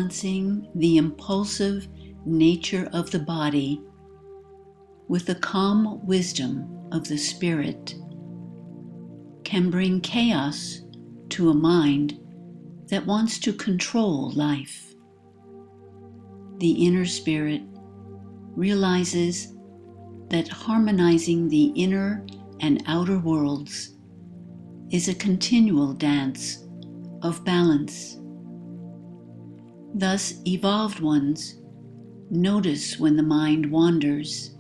balancing the impulsive nature of the body with the calm wisdom of the spirit can bring chaos to a mind that wants to control life. The inner spirit realizes that harmonizing the inner and outer worlds is a continual dance of balance. Thus, evolved ones notice when the mind wanders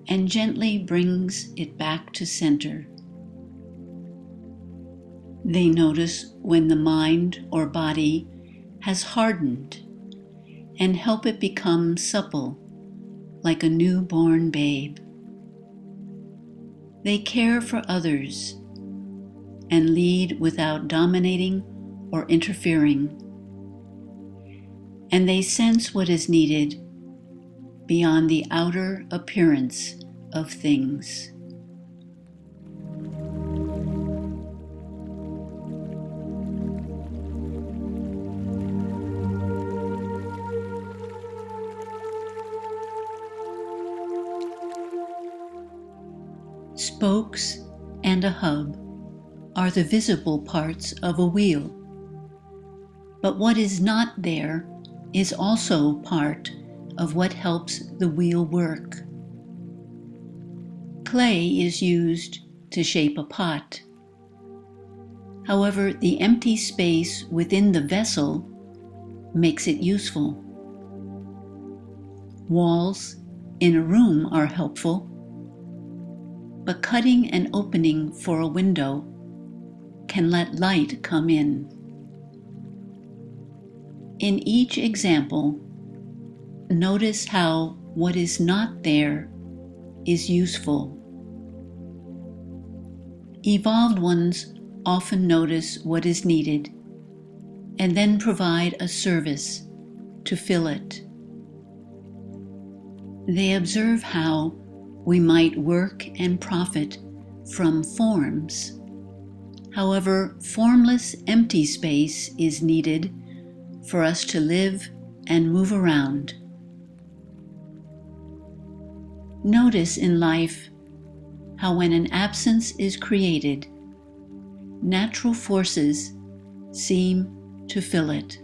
and gently brings it back to center. They notice when the mind or body has hardened and help it become supple like a newborn babe. They care for others and lead without dominating or interfering. And they sense what is needed beyond the outer appearance of things. Spokes and a hub are the visible parts of a wheel, but what is not there is also part of what helps the wheel work. Clay is used to shape a pot. However, the empty space within the vessel makes it useful. Walls in a room are helpful, but cutting an opening for a window can let light come in. In each example, notice how what is not there is useful. Evolved ones often notice what is needed and then provide a service to fill it. They observe how we might work and profit from forms. However, formless empty space is needed for us to live and move around. Notice in life how when an absence is created, natural forces seem to fill it.